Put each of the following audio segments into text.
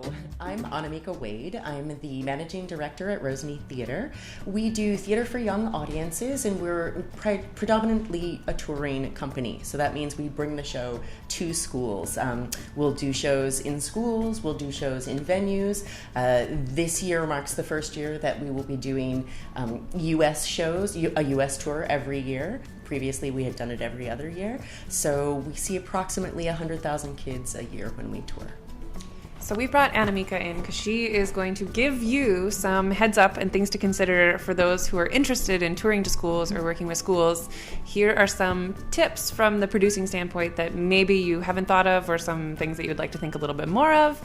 Hello, I'm Annemieke Wade. I'm the managing director at Roseneath Theatre. We do theatre for young audiences, and we're predominantly a touring company. So that means we bring the show to schools. We'll do shows in schools, we'll do shows in venues. This year marks the first year that we will be doing U.S. shows, a U.S. tour every year. Previously, we had done it every other year. So we see approximately 100,000 kids a year when we tour. So we brought Annemieke in because she is going to give you some heads up and things to consider for those who are interested in touring to schools or working with schools. Here are some tips from the producing standpoint that maybe you haven't thought of, or some things that you would like to think a little bit more of.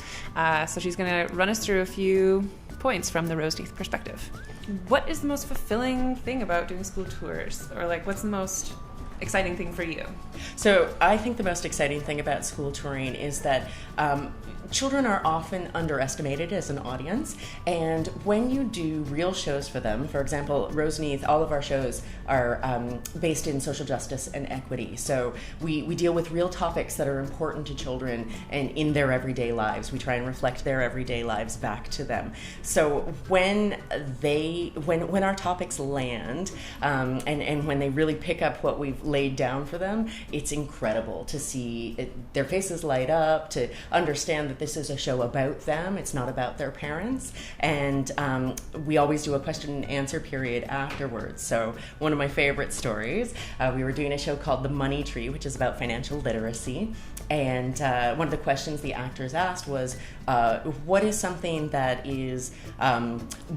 So she's going to run us through a few points from the Roseneath perspective. What is the most fulfilling thing about doing school tours? Or what's the most exciting thing for you? So I think the most exciting thing about school touring is that children are often underestimated as an audience, and when you do real shows for them, for example, Roseneath, all of our shows are based in social justice and equity. So we deal with real topics that are important to children and in their everyday lives. We try and reflect their everyday lives back to them. So when our topics land and when they really pick up what we've laid down for them, it's incredible to see their faces light up, to understand that this is a show about them. It's not about their parents. And we always do a question and answer period afterwards. So one of my favorite stories, we were doing a show called The Money Tree, which is about financial literacy. And one of the questions the actors asked was, what is something that is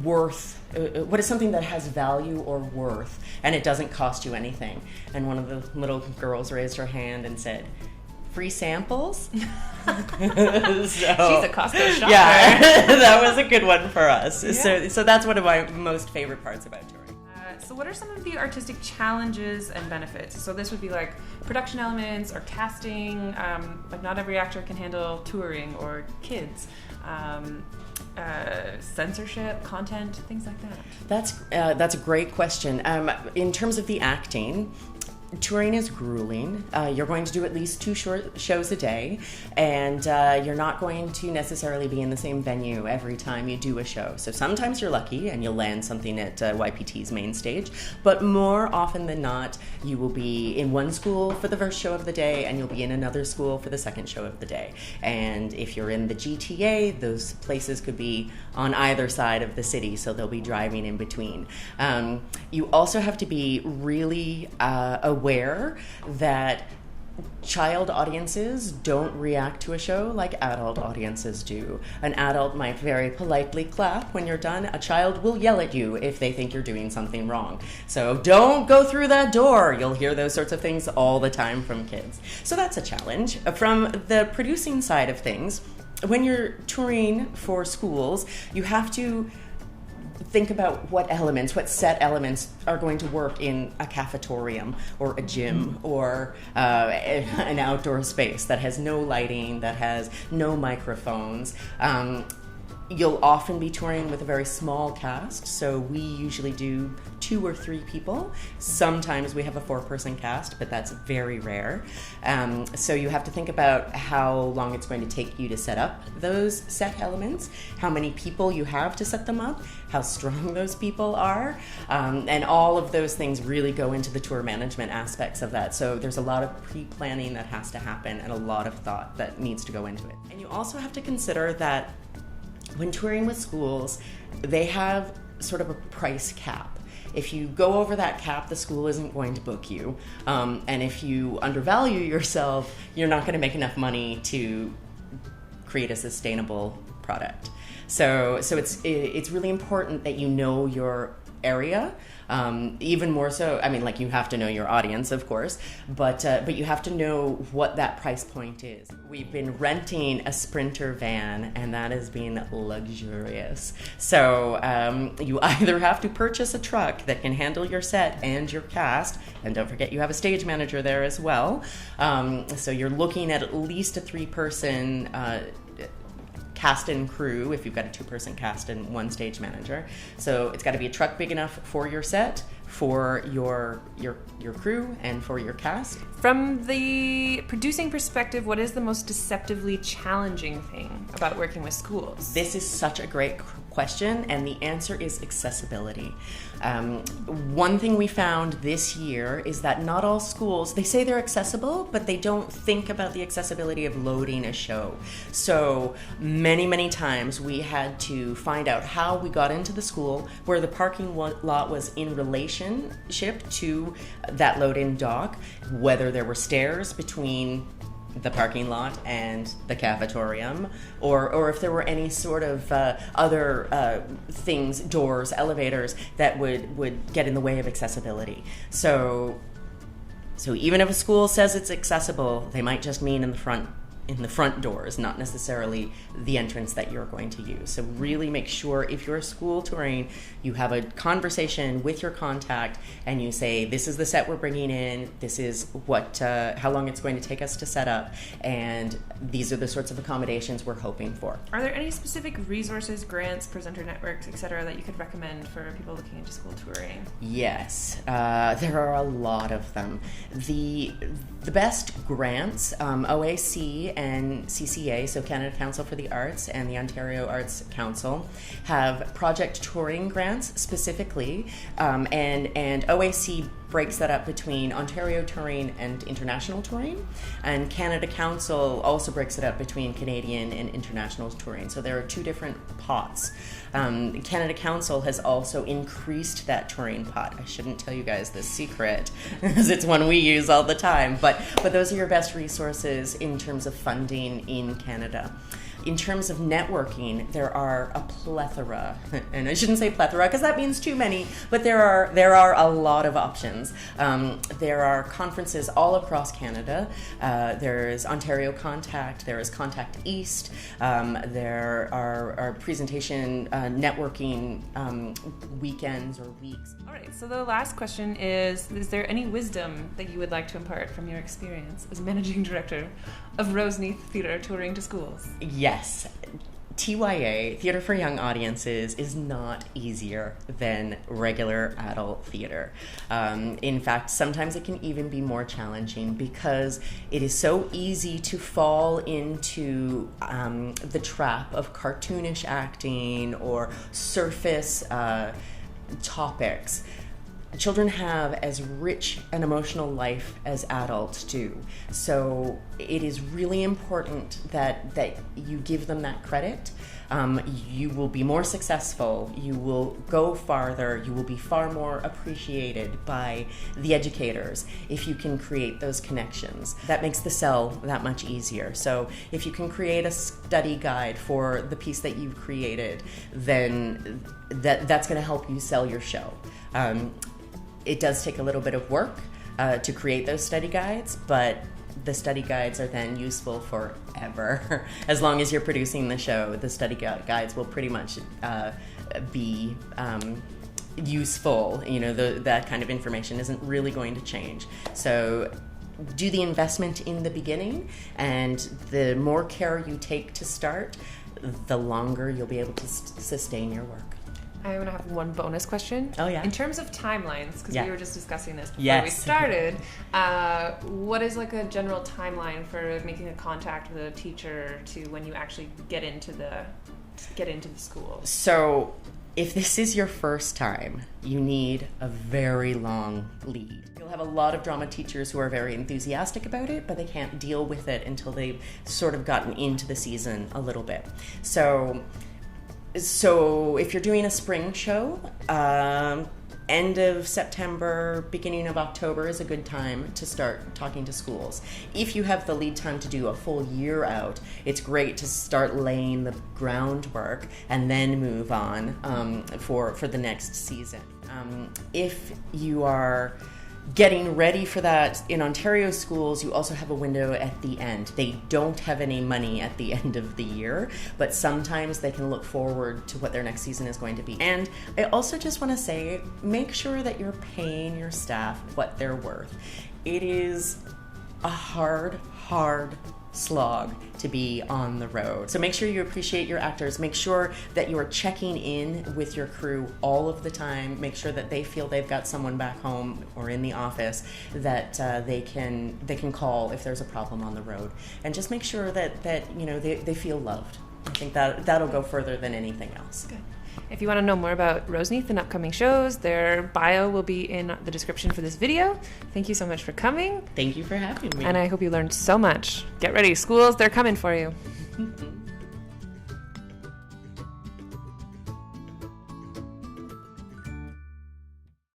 what is something that has value or worth, and it doesn't cost you anything? And one of the little girls raised her hand and said, free samples? She's a Costco shopper. Yeah, that was a good one for us. Yeah. So that's one of my most favorite parts about touring. So what are some of the artistic challenges and benefits? So this would be production elements or casting. Not every actor can handle touring or kids. Censorship, content, things like that. That's a great question. In terms of the acting, touring is grueling. You're going to do at least 2 short shows a day, and you're not going to necessarily be in the same venue every time you do a show. So sometimes you're lucky and you'll land something at YPT's main stage, but more often than not, you will be in one school for the first show of the day, and you'll be in another school for the second show of the day. And if you're in the GTA, those places could be on either side of the city, so they'll be driving in between. You also have to be really aware that child audiences don't react to a show like adult audiences do. An adult might very politely clap when you're done. A child will yell at you if they think you're doing something wrong. So don't go through that door. You'll hear those sorts of things all the time from kids. So that's a challenge. From the producing side of things, when you're touring for schools, you have to think about what set elements are going to work in a cafetorium or a gym or an outdoor space that has no lighting, that has no microphones. You'll often be touring with a very small cast, so we usually do 2 or 3 people. Sometimes we have a 4-person cast, but that's very rare. So you have to think about how long it's going to take you to set up those set elements, how many people you have to set them up, how strong those people are, and all of those things really go into the tour management aspects of that. So there's a lot of pre-planning that has to happen and a lot of thought that needs to go into it. And you also have to consider that when touring with schools, they have sort of a price cap. If you go over that cap, the school isn't going to book you. And if you undervalue yourself, you're not going to make enough money to create a sustainable product. So it's really important that you know your area. Even more so, you have to know your audience, of course, but you have to know what that price point is. We've been renting a Sprinter van, and that has been luxurious. So you either have to purchase a truck that can handle your set and your cast, and don't forget you have a stage manager there as well. So you're looking at least a 3-person cast and crew if you've got a 2-person cast and 1 stage manager. So it's got to be a truck big enough for your set, for your crew and for your cast. From the producing perspective, what is the most deceptively challenging thing about working with schools? This is such a great question, and the answer is accessibility. One thing we found this year is that not all schools, they say they're accessible, but they don't think about the accessibility of loading a show. So many times we had to find out how we got into the school, where the parking lot was in relationship to that load-in dock, whether there were stairs between the parking lot and the cafetorium, or if there were any sort of other things, doors, elevators, that would get in the way of accessibility. So even if a school says it's accessible, they might just mean in the front doors, not necessarily the entrance that you're going to use. So really make sure, if you're a school touring, you have a conversation with your contact and you say, this is the set we're bringing in, this is how long it's going to take us to set up, and these are the sorts of accommodations we're hoping for. Are there any specific resources, grants, presenter networks, etc., that you could recommend for people looking into school touring? Yes, there are a lot of them. The best grants, OAC and CCA, so Canada Council for the Arts and the Ontario Arts Council, have project touring grants specifically, and OAC breaks that up between Ontario touring and international touring, and Canada Council also breaks it up between Canadian and international touring. So there are two different pots. Canada Council has also increased that touring pot. I shouldn't tell you guys this secret, because it's one we use all the time, but those are your best resources in terms of funding in Canada. In terms of networking, there are a plethora, and I shouldn't say plethora because that means too many, but there are a lot of options. There are conferences all across Canada. There's Ontario Contact, there is Contact East, there are presentation networking weekends or weeks. All right, so the last question is there any wisdom that you would like to impart from your experience as managing director of Roseneath Theatre touring to schools? Yes. TYA, Theatre for Young Audiences, is not easier than regular adult theatre. In fact, sometimes it can even be more challenging because it is so easy to fall into the trap of cartoonish acting or surface topics. Children have as rich an emotional life as adults do. So it is really important that you give them that credit. You will be more successful, you will go farther, you will be far more appreciated by the educators if you can create those connections. That makes the sell that much easier. So if you can create a study guide for the piece that you've created, then that's going to help you sell your show. It does take a little bit of work to create those study guides, but the study guides are then useful forever. As long as you're producing the show, the study guides will pretty much be useful. You know, that kind of information isn't really going to change. So do the investment in the beginning, and the more care you take to start, the longer you'll be able to sustain your work. I want to have one bonus question. Oh, yeah. In terms of timelines, because we were just discussing this before Yes. we started, what is like a general timeline for making a contact with a teacher to when you actually get into the school? So if this is your first time, you need a very long lead. You'll have a lot of drama teachers who are very enthusiastic about it, but they can't deal with it until they've sort of gotten into the season a little bit. So if you're doing a spring show, end of September, beginning of October is a good time to start talking to schools. If you have the lead time to do a full year out, it's great to start laying the groundwork and then move on for the next season. If you are getting ready for that in Ontario schools, you also have a window at the end. They don't have any money at the end of the year, but sometimes they can look forward to what their next season is going to be. And I also just want to say, make sure that you're paying your staff what they're worth. It is a hard slog to be on the road. So make sure you appreciate your actors. Make sure that you're checking in with your crew all of the time. Make sure that they feel they've got someone back home or in the office that they can call if there's a problem on the road. And just make sure that they feel loved. I think that'll go further than anything else. Good. If you want to know more about Roseneath and upcoming shows, their bio will be in the description for this video. Thank you so much for coming. Thank you for having me. And I hope you learned so much. Get ready, schools, they're coming for you.